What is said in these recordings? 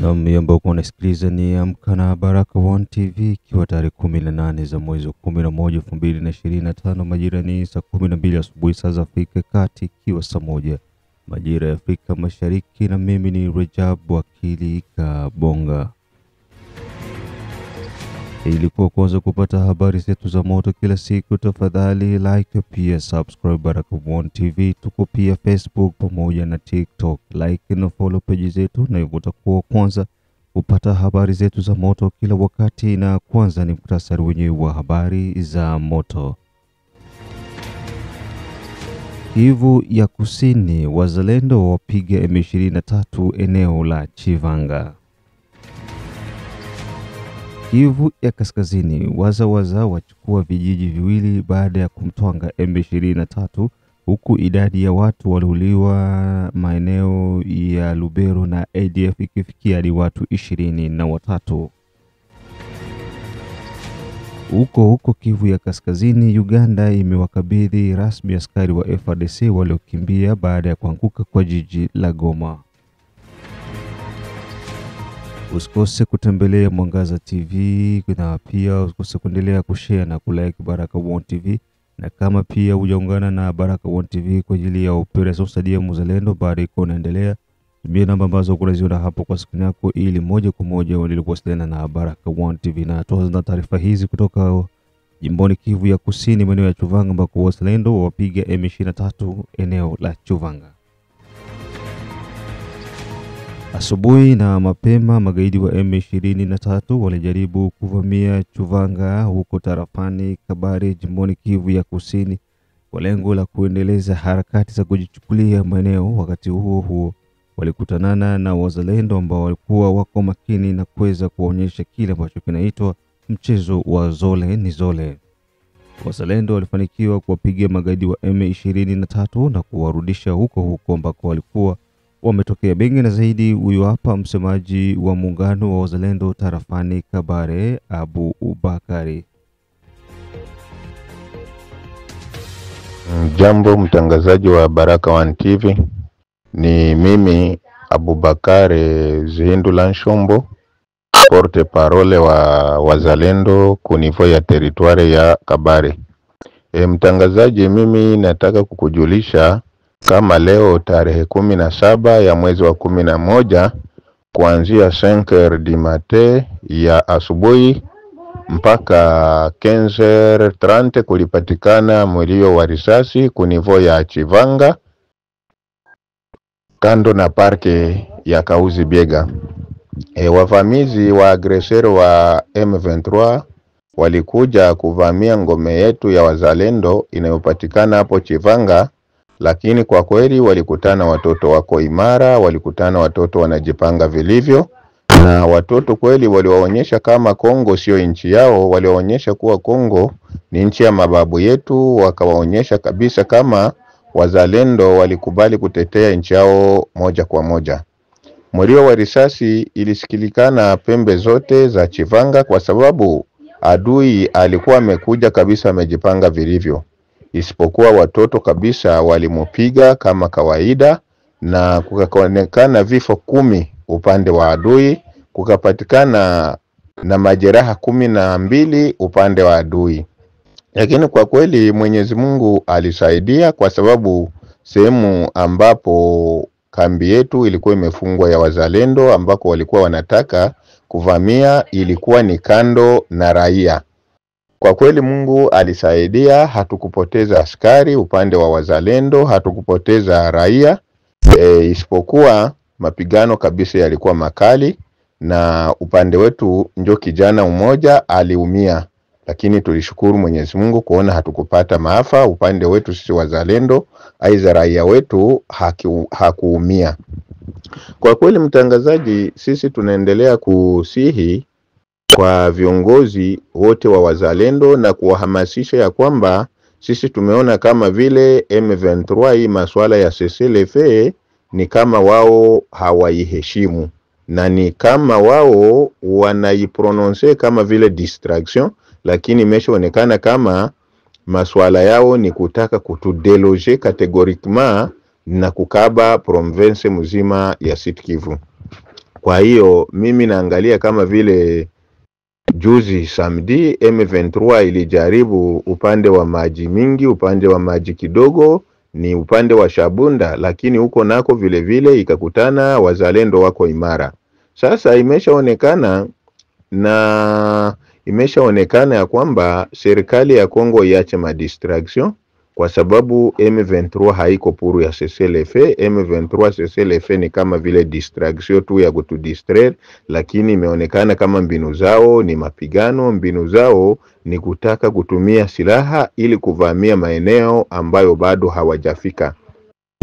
Na ambao unasikiliza ni Amka na Baraka One TV, ikiwa tarehe 18 za mwezi wa 11 2025, majira ni saa 12 asubuhi saa za Afrika Kati, ikiwa saa 1 majira ya Afrika Mashariki, na mimi ni Rajab Wakili Kabonga. Ili kwanza kupata habari zetu za moto kila siku, tafadhali like pia subscribe Baraka One TV. Tuko pia Facebook pamoja na TikTok. Like na follow page zetu, na hivyo utakuwa kwanza kupata habari zetu za moto kila wakati. Na kwanza ni muhtasari wenyewe wa habari za moto. Kivu ya Kusini, wazalendo wapiga M23 eneo la Chivanga. Kivu ya Kaskazini, waza wachukua vijiji viwili baada ya kumtwanga M23, huku idadi ya watu waliuliwa maeneo ya Lubero na ADF ikifikia hadi watu 23. Huko Kivu ya Kaskazini, Uganda imewakabidhi rasmi askari wa FARDC waliokimbia baada ya kuanguka kwa jiji la Goma. Usikose kutembelea Mwangaza TV, na pia usikose kuendelea kushare na kulike Baraka One TV. Na kama pia hujaungana na Baraka One TV kwa ajili ya operation Saidia Mzalendo, bado iko inaendelea, tumia namba ambazo unaziona hapo kwa screen yako ili moja kwa moja uendelee kuwasiliana na Baraka One TV. Na tuanze taarifa hizi kutoka jimboni Kivu ya Kusini, maeneo ya Chuvanga, ambako wazalendo wapiga M23 eneo la Chuvanga. Asubuhi na mapema, magaidi wa M23 walijaribu kuvamia Chuvanga huko tarafani Kabare, jimboni Kivu ya Kusini, kwa lengo la kuendeleza harakati za kujichukulia maeneo. Wakati huo walikutanana na wazalendo ambao walikuwa wako makini na kuweza kuonyesha kile ambacho kinaitwa mchezo wa zole ni zole. Wazalendo walifanikiwa kuwapiga magaidi wa M23 na kuwarudisha huko ambako walikuwa wametokea. Bengi na zaidi, huyu hapa msemaji wa muungano wa wazalendo tarafani Kabare, Abu Ubakari. Jambo mtangazaji wa Baraka One TV, ni mimi Abubakari Zihindula Nshombo, porte parole wa wazalendo kunivo ya teritwari ya Kabare. Mtangazaji, mimi nataka kukujulisha kama leo tarehe 17 ya mwezi wa 11, kuanzia 5h du matin ya asubuhi mpaka 15h30 kulipatikana mlio wa risasi kunivo ya Chivanga, kando na parke ya Kauzi Biega. Wavamizi wa agresero wa M23 walikuja kuvamia ngome yetu ya wazalendo inayopatikana hapo Chivanga, lakini kwa kweli walikutana watoto wako imara, walikutana watoto wanajipanga vilivyo, na watoto kweli waliwaonyesha kama Kongo sio nchi yao, waliwaonyesha kuwa Kongo ni nchi ya mababu yetu, wakawaonyesha kabisa kama wazalendo walikubali kutetea nchi yao moja kwa moja. Mlio wa risasi ilisikilikana pembe zote za Chivanga, kwa sababu adui alikuwa amekuja kabisa amejipanga vilivyo. Isipokuwa watoto kabisa walimupiga kama kawaida, na kukaonekana vifo 10 upande wa adui, kukapatikana na majeraha 12 upande wa adui. Lakini kwa kweli Mwenyezi Mungu alisaidia, kwa sababu sehemu ambapo kambi yetu ilikuwa imefungwa ya wazalendo ambako walikuwa wanataka kuvamia ilikuwa ni kando na raia. Kwa kweli Mungu alisaidia, hatukupoteza askari upande wa wazalendo, hatukupoteza raia. Isipokuwa mapigano kabisa yalikuwa makali, na upande wetu ndio kijana mmoja aliumia, lakini tulishukuru Mwenyezi Mungu kuona hatukupata maafa upande wetu sisi wazalendo, aiza raia wetu hakuumia. Kwa kweli mtangazaji, sisi tunaendelea kusihi kwa viongozi wote wa wazalendo na kuwahamasisha ya kwamba sisi tumeona kama vile M23 hii masuala ya CCLF ni kama wao hawaiheshimu, na ni kama wao wanaiprononce kama vile distraction, lakini imeshaonekana kama masuala yao ni kutaka kutudeloger categoriquement na kukaba province mzima ya Sud Kivu. Kwa hiyo mimi naangalia kama vile juzi samedi M23 ilijaribu upande wa maji mingi, upande wa maji kidogo, ni upande wa Shabunda, lakini huko nako vile vile ikakutana wazalendo wako imara. Sasa imeshaonekana ya kwamba serikali ya Kongo iache madistraction, kwa sababu M23 haiko puru ya CCLF. M23 CCLF ni kama vile distraction tu ya kutudistraire, lakini imeonekana kama mbinu zao ni mapigano, mbinu zao ni kutaka kutumia silaha ili kuvamia maeneo ambayo bado hawajafika.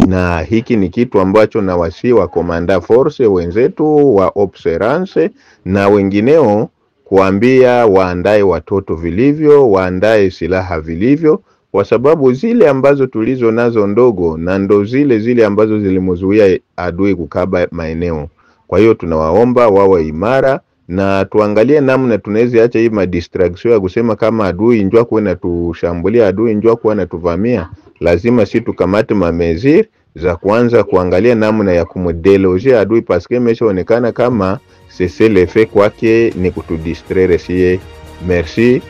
Na hiki ni kitu ambacho na wasi wa Komanda Force wenzetu wa Observance na wengineo kuambia waandae watoto vilivyo, waandae silaha vilivyo, kwa sababu zile ambazo tulizo nazo ndogo na ndo zile ambazo zilimzuia adui kukaba maeneo. Kwa hiyo tunawaomba wawe imara na tuangalie namna tunaweza acha hii madistraction ya kusema kama adui njoo kwa na tushambulia, adui njoo kwa na tuvamia. Lazima si tukamate mamezir za kwanza kuangalia namna ya kumdeloger adui, paske imeshaonekana kama CCLF kwake ni kutudistraire sie. Merci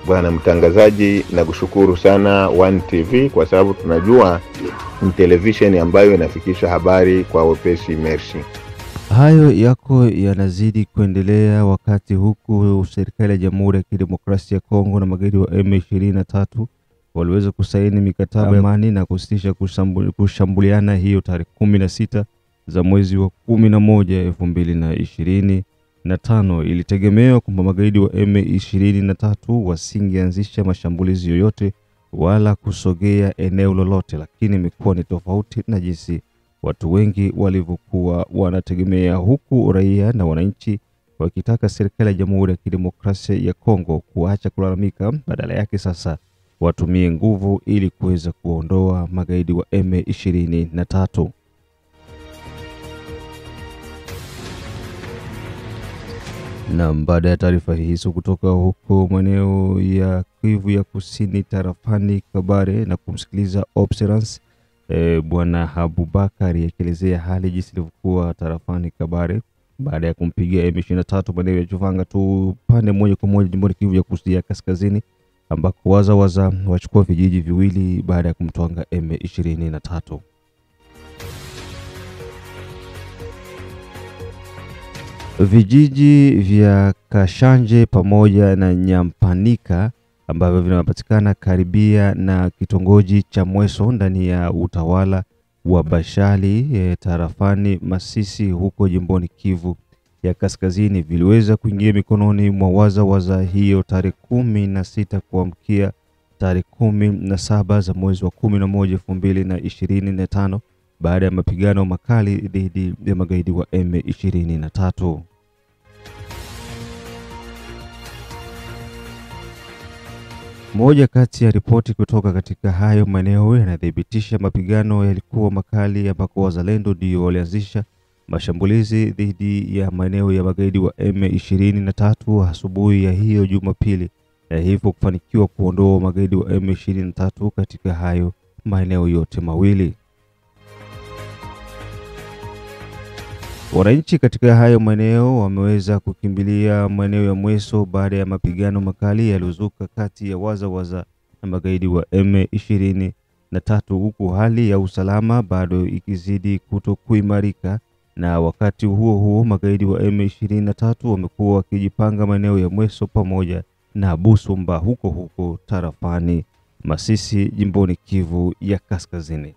bwana mtangazaji, na kushukuru sana One TV kwa sababu tunajua ni television ambayo inafikisha habari kwa wepesi. Merci. Hayo yako yanazidi kuendelea wakati huku serikali ya Jamhuri ya Kidemokrasia ya Kongo na magaidi wa M23 waliweza kusaini mikataba ya amani na kusitisha kushambuliana hiyo tarehe 16 za mwezi wa 11 2025. Ilitegemewa kwamba magaidi wa M23 wasingeanzisha mashambulizi yoyote wala kusogea eneo lolote, lakini imekuwa ni tofauti na jinsi watu wengi walivyokuwa wanategemea, huku raia na wananchi wakitaka serikali ya Jamhuri ya Kidemokrasia ya Kongo kuacha kulalamika, badala yake sasa watumie nguvu ili kuweza kuondoa magaidi wa M23. Na baada ya taarifa hizo kutoka huko maeneo ya Kivu ya Kusini tarafani Kabare na kumsikiliza Observance, Bwana Abubakari akielezea hali jinsi ilivyokuwa tarafani Kabare baada ya kumpigia M23 maeneo ya Chuvanga tu pande moja kwa moja jimboni Kivu ya Kusini ya Kaskazini, ambako waza wachukua vijiji viwili baada ya kumtwanga M23. Vijiji vya Kashanje pamoja na Nyampanika ambavyo vinapatikana karibia na kitongoji cha Mweso ndani ya utawala wa Bashali tarafani Masisi huko jimboni Kivu ya Kaskazini viliweza kuingia mikononi mwa waza hiyo tarehe 16 kuamkia tarehe 17 za mwezi wa 11 2025 baada ya mapigano makali dhidi ya magaidi wa M23. Moja kati ya ripoti kutoka katika hayo maeneo yanathibitisha mapigano yalikuwa makali, ambako wazalendo ndio walianzisha mashambulizi dhidi ya maeneo ya magaidi wa M23 asubuhi ya hiyo Jumapili, na hivyo kufanikiwa kuondoa magaidi wa M23 katika hayo maeneo yote mawili. Wananchi katika hayo maeneo wameweza kukimbilia maeneo ya Mweso baada ya mapigano makali yaliyozuka kati ya waza na magaidi wa M23, huku hali ya usalama bado ikizidi kutokuimarika. Na wakati huo magaidi wa M23 wamekuwa wakijipanga maeneo ya Mweso pamoja na Busumba huko tarafani Masisi jimboni Kivu ya Kaskazini.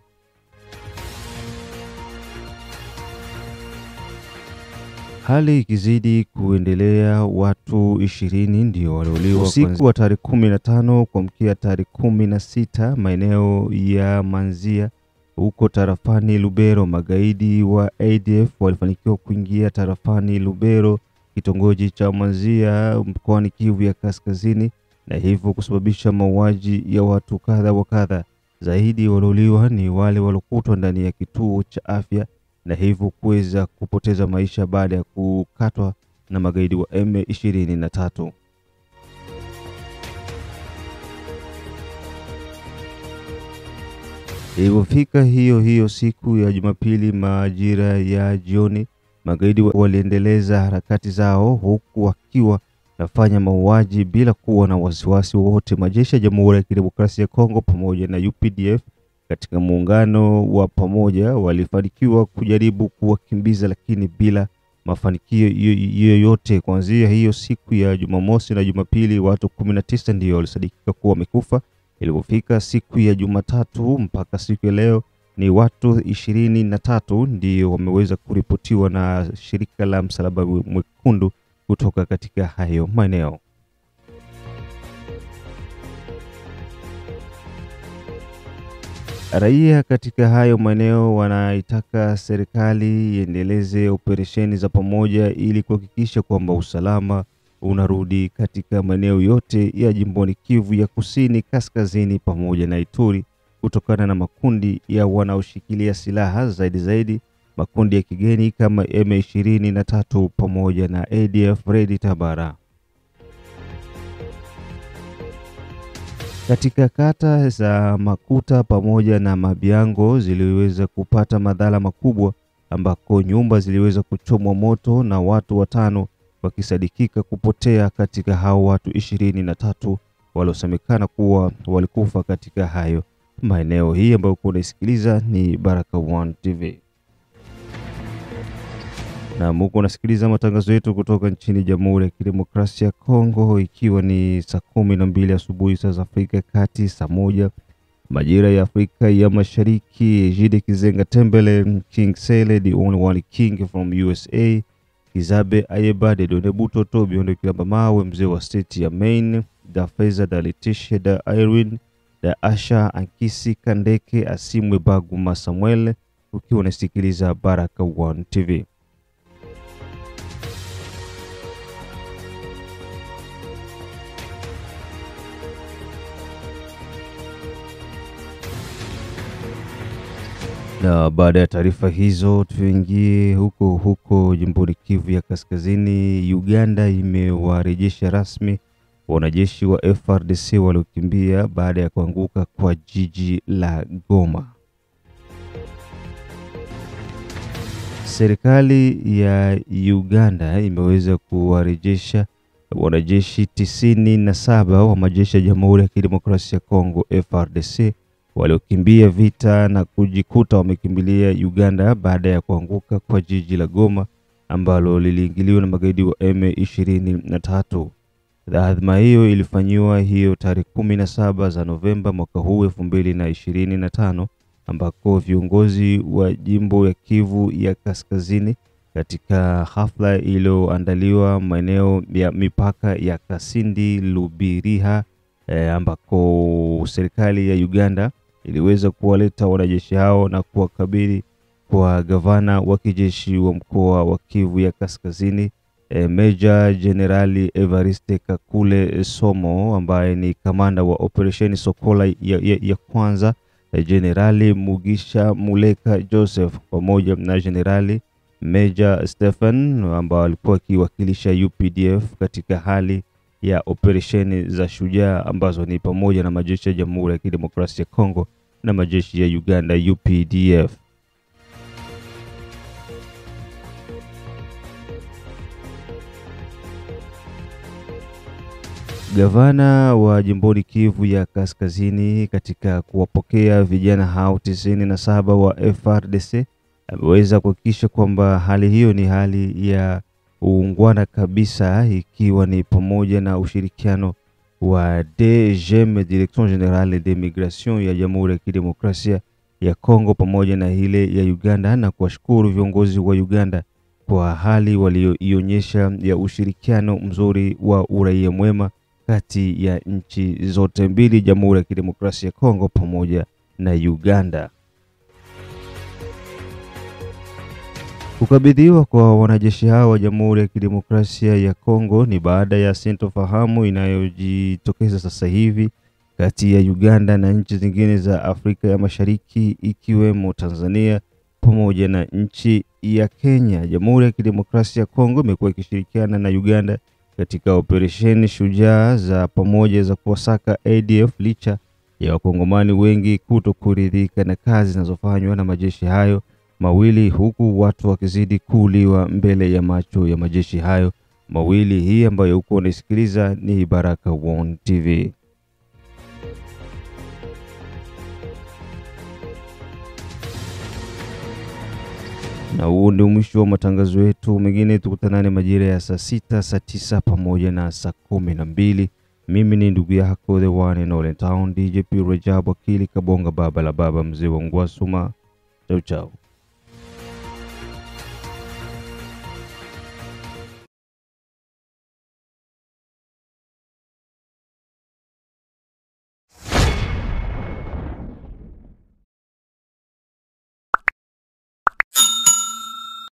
Hali ikizidi kuendelea, watu 20 ndio waliuliwa usiku wa tarehe 15 kuamkia tarehe 16 maeneo ya Manzia huko tarafani Lubero. Magaidi wa ADF walifanikiwa kuingia tarafani Lubero, kitongoji cha Manzia mkoani Kivu ya Kaskazini, na hivyo kusababisha mauaji ya watu kadha wa kadha. Zaidi waliuliwa ni wale walokutwa ndani ya kituo cha afya, na hivyo kuweza kupoteza maisha baada ya kukatwa na magaidi wa M23. Ilipofika hiyo siku ya Jumapili majira ya jioni, Magaidi waliendeleza harakati zao huku wakiwa nafanya mauaji bila kuwa na wasiwasi wowote. Majeshi ya Jamhuri ya Kidemokrasia ya Kongo pamoja na UPDF katika muungano wa pamoja walifanikiwa kujaribu kuwakimbiza, lakini bila mafanikio yoyote. Kuanzia hiyo siku ya Jumamosi na Jumapili watu 19 ndio walisadikika kuwa wamekufa. Ilipofika siku ya Jumatatu mpaka siku ya leo ni watu 23 ndio wameweza kuripotiwa na shirika la Msalaba Mwekundu kutoka katika hayo maeneo. Raia katika hayo maeneo wanaitaka serikali iendeleze operesheni za pamoja ili kuhakikisha kwamba usalama unarudi katika maeneo yote ya jimboni Kivu ya Kusini, Kaskazini pamoja na Ituri, kutokana na makundi ya wanaoshikilia silaha zaidi makundi ya kigeni kama M23 pamoja na ADF Red Tabara. Katika kata za Makuta pamoja na Mabiango ziliweza kupata madhara makubwa, ambako nyumba ziliweza kuchomwa moto na watu 5 wakisadikika kupotea katika hao watu 23 waliosemekana kuwa walikufa katika hayo maeneo. Hii ambayo unaisikiliza ni Baraka1 TV. Na mko unasikiliza matangazo yetu kutoka nchini Jamhuri ya Kidemokrasia ya Kongo, ikiwa ni saa 12 asubuhi saa za Afrika Kati, saa 1 majira ya Afrika ya Mashariki. Jide Kizenga Tembele, King Sele, the only one king from USA, Kizabe Ayebade, Donebuto Tobi, Ondo Kilamba Mawe, mzee wa state ya Maine, da Feza, da Letitia, da Irene, da Asha, Ankisi Kandeke, Asimwe Baguma Samuel, ukiwa unasikiliza Baraka1 TV. Na baada ya taarifa hizo tuingie huko jimboni Kivu ya Kaskazini. Uganda imewarejesha rasmi wanajeshi wa FARDC waliokimbia baada ya kuanguka kwa jiji la Goma. Serikali ya Uganda imeweza kuwarejesha wanajeshi 97 wa majeshi ya Jamhuri ya Kidemokrasia ya Kongo FARDC waliokimbia vita na kujikuta wamekimbilia Uganda baada ya kuanguka kwa jiji la Goma ambalo liliingiliwa na magaidi wa M23. Adhima hiyo ilifanywa hiyo tarehe 17 za Novemba mwaka huu 2025, ambako viongozi wa jimbo ya Kivu ya Kaskazini katika hafla iliyoandaliwa maeneo ya mipaka ya Kasindi Lubiriha, ambako serikali ya Uganda iliweza kuwaleta wanajeshi hao na kuwakabidhi kwa gavana wa kijeshi wa mkoa wa Kivu ya Kaskazini, Major Generali Evariste Kakule Somo, ambaye ni kamanda wa operesheni Sokola ya kwanza, Generali Mugisha Muleka Joseph pamoja na Generali Major Stephen ambao alikuwa akiwakilisha UPDF katika hali ya operesheni za Shujaa ambazo ni pamoja na majeshi ya Jamhuri ya Kidemokrasia ya Kongo na majeshi ya Uganda UPDF. Gavana wa jimboni Kivu ya Kaskazini katika kuwapokea vijana hao 97 wa FARDC ameweza kuhakikisha kwamba hali hiyo ni hali ya uungwana kabisa, ikiwa ni pamoja na ushirikiano wa DGM, Direction Generale de Migration ya Jamhuri ya Kidemokrasia ya Kongo pamoja na ile ya Uganda, na kuwashukuru viongozi wa Uganda kwa hali walioionyesha ya ushirikiano mzuri wa uraia mwema kati ya nchi zote mbili, Jamhuri ya Kidemokrasia ya Kongo pamoja na Uganda. Kukabidhiwa kwa wanajeshi hao wa Jamhuri ya Kidemokrasia ya Kongo ni baada ya sintofahamu inayojitokeza sasa hivi kati ya Uganda na nchi zingine za Afrika ya Mashariki ikiwemo Tanzania pamoja na nchi ya Kenya. Jamhuri ya Kidemokrasia ya Kongo imekuwa ikishirikiana na Uganda katika operesheni Shujaa za pamoja za kuwasaka ADF, licha ya wakongomani wengi kutokuridhika na kazi zinazofanywa na majeshi hayo mawili, huku watu wakizidi kuuliwa mbele ya macho ya majeshi hayo mawili. Hii ambayo uko unasikiliza ni Baraka One TV. Na huo ndio mwisho wa matangazo yetu. Mengine tukutanane majira ya saa 6, saa 9 pamoja na saa 12. Mimi ni ndugu yako the one and all in town, DJP Rajabu Akili Kabonga, baba la baba, mzee wa Ngwasuma. Chao chao.